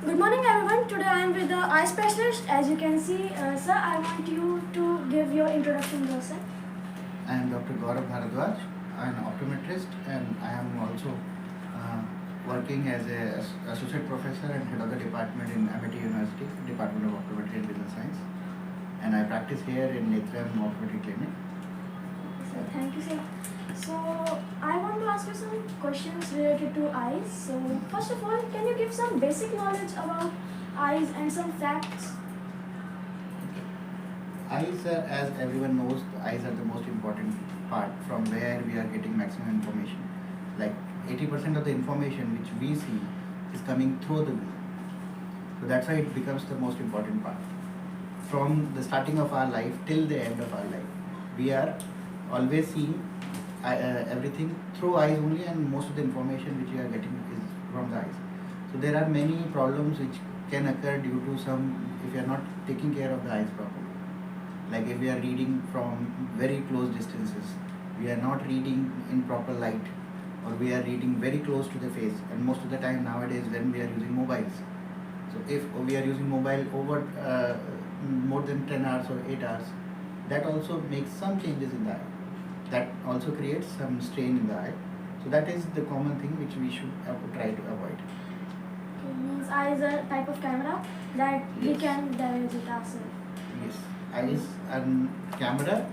Good morning everyone. Today I am with the eye specialist. As you can see, sir, I want you to give your introduction yourself. I am Dr. Gaurav Bharadwaj. I am an optometrist and I am also working as an associate professor and head of the department in Amity University, Department of Optometry and Business Science. And I practice here in Netram Optometry Clinic. So thank you, sir. So I want to ask you some questions related to eyes. So first of all, can you give some basic knowledge about eyes and some facts? Eyes are, as everyone knows, the eyes are the most important part from where we are getting maximum information. Like 80% of the information which we see is coming through the view. So that's why it becomes the most important part. From the starting of our life till the end of our life, we are always seeing everything through eyes only, and most of the information which we are getting is from the eyes. So there are many problems which can occur due to if you are not taking care of the eyes properly. Like if we are reading from very close distances, we are not reading in proper light, or we are reading very close to the face, and most of the time nowadays when we are using mobiles. So if we are using mobile over more than 10 hours or 8 hours, that also makes some changes in the eye. That also creates some strain in the eye. So that is the common thing which we should try to avoid. Okay, means eye is a type of camera that we Yes. can damage it ourselves. Yes, eyes and camera.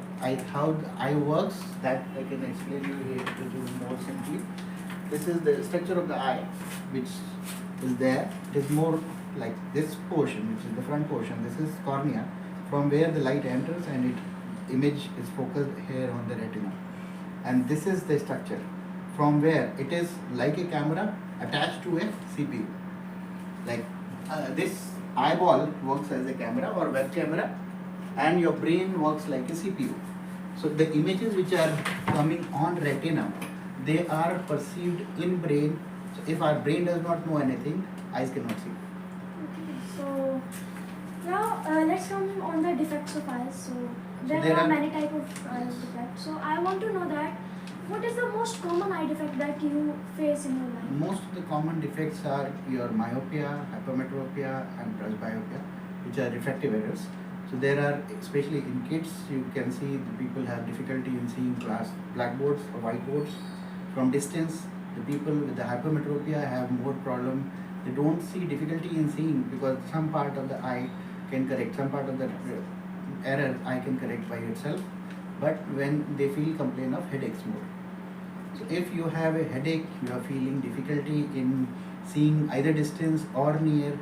How the eye works, that I can explain you here to do more simply. This is the structure of the eye, which is there. It is more like this portion, which is the front portion. This is cornea, from where the light enters and image is focused here on the retina. And this is the structure, from where it is like a camera attached to a CPU. Like this eyeball works as a camera or web camera, and your brain works like a CPU. So the images which are coming on retina, they are perceived in brain. So if our brain does not know anything, eyes cannot see. Okay, so now let's come on the defects of eyes. So there there are are- many type of eye defects. So I want to know that what is the most common eye defect that you face in your life? Most of the common defects are your myopia, hypermetropia, and presbyopia, which are refractive errors. So there are, especially in kids, you can see the people have difficulty in seeing blackboards or whiteboards from distance. The people with the hypermetropia have more problem. They don't see difficulty in seeing because some part of the eye can correct, some part of the error eye can correct by itself. But when they feel complain of headaches more. So if you have a headache, you are feeling difficulty in seeing either distance or near,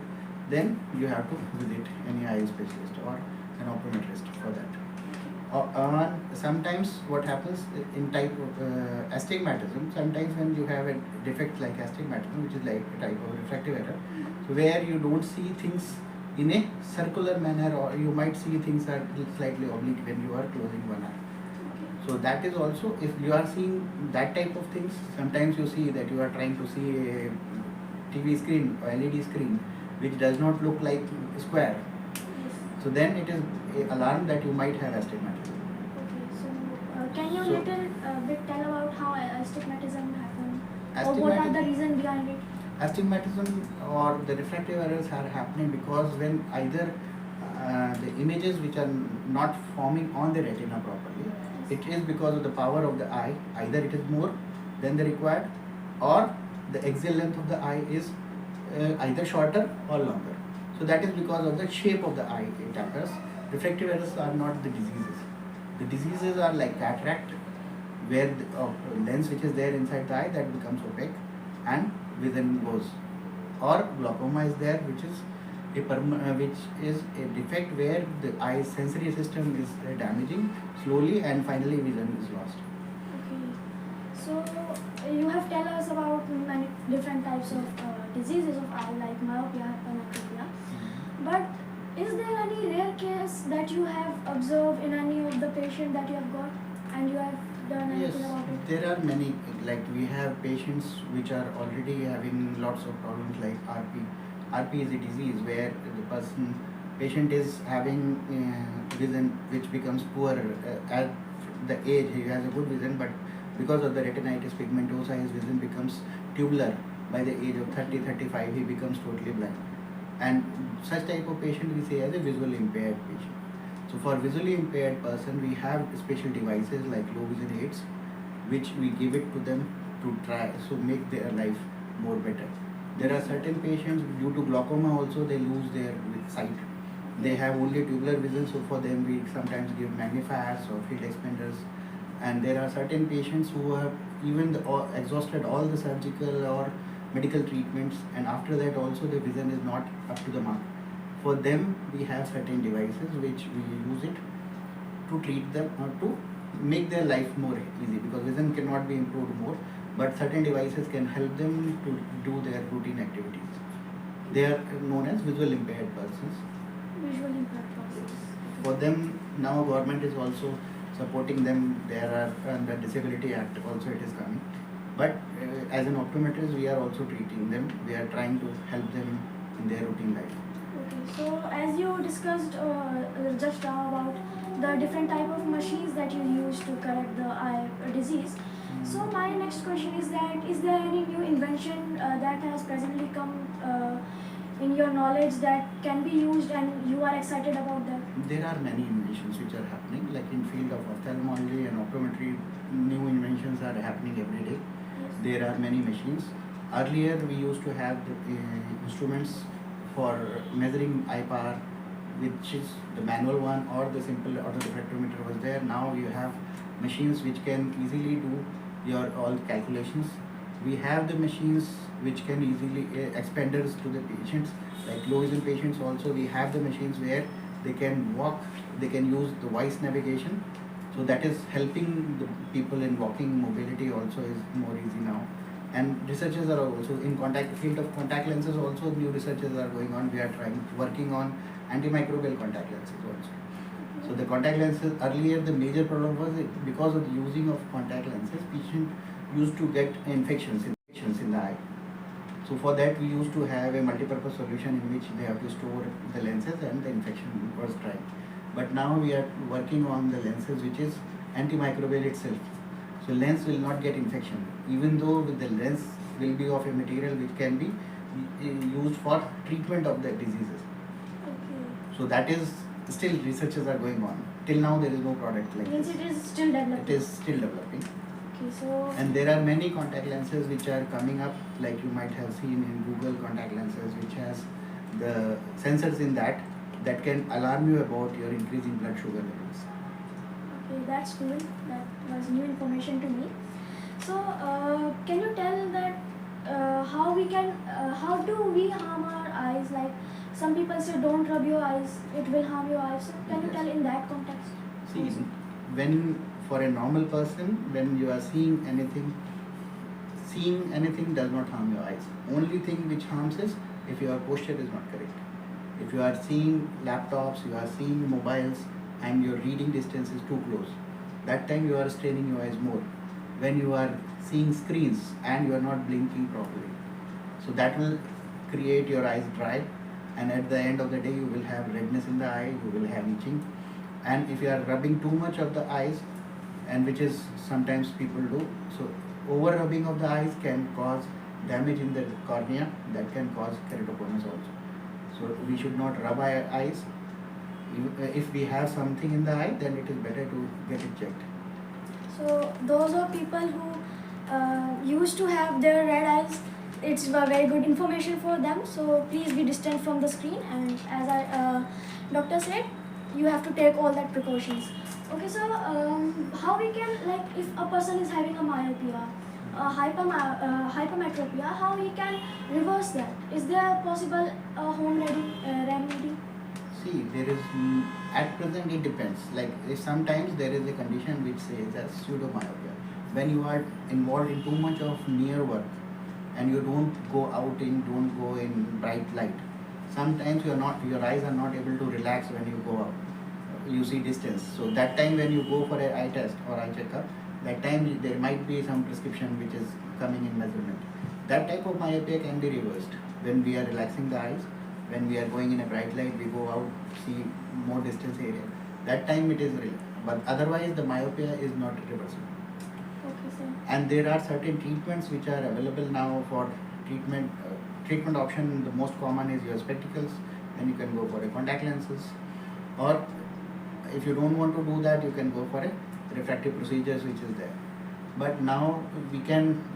then you have to visit any eye specialist or an optometrist for that. Sometimes what happens in type of astigmatism, sometimes when you have a defect like astigmatism, which is like a type of refractive error, so where you don't see things in a circular manner, or you might see things are slightly oblique when you are closing one eye. So that is also, if you are seeing that type of things, sometimes you see that you are trying to see a TV screen or LED screen which does not look like square. So then it is an alarm that you might have astigmatism. Okay, so can you So- little bit tell about how astigmatism happen? Or what are the reasons behind it? Astigmatism or the refractive errors are happening because when either the images which are not forming on the retina properly, it is because of the power of the eye, either it is more than the required, or the axial length of the eye is either shorter or longer. So that is because of the shape of the eye it occurs. Refractive errors are not the diseases. The diseases are like cataract, where the lens which is there inside the eye that becomes opaque and vision goes, or glaucoma is there, which is a defect where the eye sensory system is damaging slowly and finally vision is lost. Okay, so you have tell us about many different types of diseases of eye like myopia, hypermetropia. But is there any rare case that you have observed in any of the patient that you have got and you have done Yes, anything about it? there are many, like we have patients which are already having lots of problems like RP. RP is a disease where the patient is having vision which becomes poor at the age. He has a good vision, but because of the retinitis pigmentosa, his vision becomes tubular. By the age of 30, 35, he becomes totally blind. And such type of patient we say as a visually impaired patient. So for visually impaired person, we have special devices like low vision aids, which we give it to them to try so make their life more better. There are certain patients due to glaucoma also they lose their sight. They have only tubular vision, so for them we sometimes give magnifiers or field expanders. And there are certain patients who have even exhausted all the surgical or medical treatments, and after that also the vision is not up to the mark. For them, we have certain devices which we use it to treat them or to make their life more easy, because vision cannot be improved more, but certain devices can help them to do their routine activities. They are known as visual impaired persons. Visually impaired persons. For them, now government is also supporting them. There are under Disability Act also it is coming. But as an optometrist, we are also treating them. We are trying to help them in their routine life. Okay, so as you discussed just now about the different type of machines that you use to correct the eye disease, so my next question is that is there any new invention that has presently come in your knowledge that can be used and you are excited about that? There are many inventions which are happening, like in field of ophthalmology and optometry. New inventions are happening every day. Yes. There are many machines. Earlier we used to have the, instruments for measuring eye power, which is the manual one or the simple or the refractometer was there. Now you have machines which can easily do your all calculations. We have the machines which can easily expanders to the patients, like low vision patients also. We have the machines where they can walk, they can use the voice navigation. So that is helping the people in walking mobility also is more easy now. And researchers are also in field of contact lenses also new researches are going on. We are working on antimicrobial contact lenses also. So the contact lenses, earlier the major problem was because of the using of contact lenses, patient used to get infections in the eye. So for that we used to have a multi-purpose solution in which they have to store the lenses and the infection was tried. But now we are working on the lenses which is antimicrobial itself. So lens will not get infection, even though the lens will be of a material which can be used for treatment of the diseases. Okay. So that is still researches are going on. Till now there is no product like Means this. it is still developing. It is still developing. Okay, so And there are many contact lenses which are coming up, like you might have seen in Google contact lenses, which has the sensors in that can alarm you about your increasing blood sugar levels. okay, that's cool. That was new information to me. So can you tell that how do we harm our eyes? Like some people say don't rub your eyes, it will harm your eyes. So can you Yes. tell in that context? See, also? when for a normal person, when you are seeing anything does not harm your eyes. Only thing which harms is if your posture is not correct. If you are seeing laptops, you are seeing mobiles, and your reading distance is too close, that time you are straining your eyes more. When you are seeing screens and you are not blinking properly, so that will create your eyes dry, and at the end of the day you will have redness in the eye, you will have itching. And if you are rubbing too much of the eyes, and which is sometimes people do, so over rubbing of the eyes can cause damage in the cornea, that can cause keratoconus also. So we should not rub our eyes. If we have something in the eye, then it is better to get it checked. So those are people who used to have their red eyes. It's a very good information for them. So please be distant from the screen. And as I doctor said, you have to take all that precautions. Okay, so how we can, like if a person is having a myopia, hypermetropia, how he can reverse that? Is there a possible home remedy? See, there is at present it depends. Like sometimes there is a condition which says as pseudomyopia. When you are involved in too much of near work and you don't go in bright light, sometimes your eyes are not able to relax when you go out. You see distance. So that time when you go for an eye test or eye checkup, that time there might be some prescription which is coming in measurement. That type of myopia can be reversed when we are relaxing the eyes. When we are going in a bright light, we go out, see more distance area. That time it is real. But otherwise the myopia is not reversible. Okay, sir. And there are certain treatments which are available now for treatment option, the most common is your spectacles. Then you can go for a contact lenses, or if you don't want to do that, you can go for a refractive procedures which is there. But now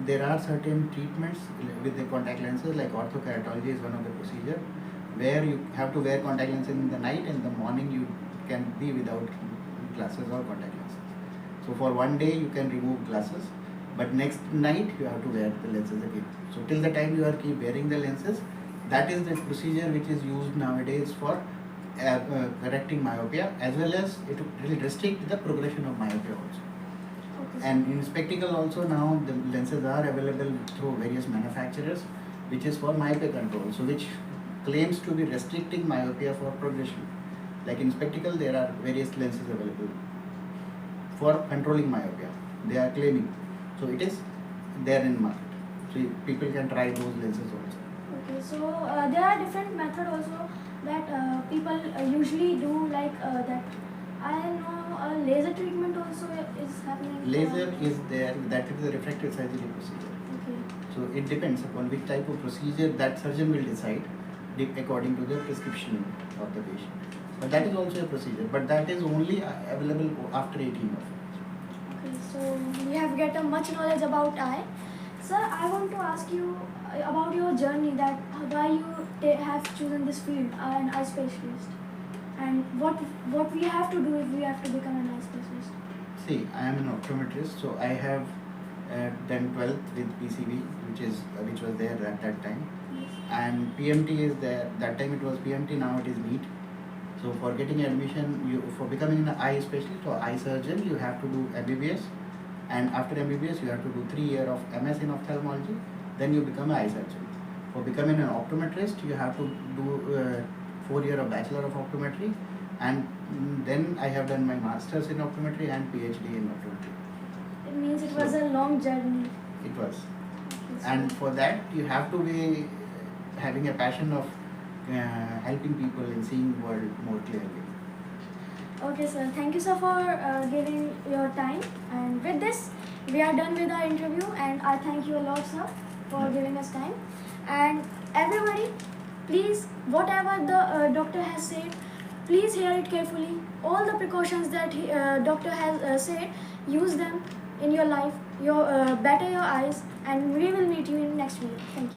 there are certain treatments with the contact lenses, like orthokeratology is one of the procedure where you have to wear contact lenses in the night, and in the morning you can be without glasses or contact lenses. So for one day you can remove glasses, but next night you have to wear the lenses again. So till the time you are keep wearing the lenses, that is the procedure which is used nowadays for correcting myopia, as well as it will restrict the progression of myopia also. Okay, sir. And in spectacle also now the lenses are available through various manufacturers, which is for myopia control, so which claims to be restricting myopia for progression. Like in spectacle there are various lenses available for controlling myopia, they are claiming. So it is there in market. So people can try those lenses also. Okay, so there are different method also that people usually do, like that I know laser treatment also is happening. Laser is there, that is the refractive surgery procedure. Okay. So it depends upon which type of procedure that surgeon will decide according to the prescription of the patient. But that is also a procedure, but that is only available after 18 months. Okay, so we have get a much knowledge about eye. Sir, I want to ask you about your journey, that why you have chosen this field, an eye specialist, and what we have to do if we have to become an eye specialist. See, I am an optometrist, so I have done 12th with PCB, which was there at that time, Yes. and PMT is there. That time it was PMT, now it is NEET. So for getting admission, for becoming an eye specialist or eye surgeon, you have to do MBBS, and after MBBS you have to do 3 years of MS in ophthalmology. Then you become an eye surgeon. For becoming an optometrist, you have to do 4 years of Bachelor of Optometry, and then I have done my Masters in Optometry and PhD in Optometry. It means it was a long journey. It was. Okay, so- And for that, you have to be having a passion of helping people in seeing the world more clearly. Okay, sir. Thank you, sir, for giving your time. And with this, we are done with our interview. And I thank you a lot, sir, for giving us time. And everybody, please, whatever the doctor has said, please hear it carefully. All the precautions that doctor has said, use them in your life. Better your eyes. And we will meet you in next video. Thank you.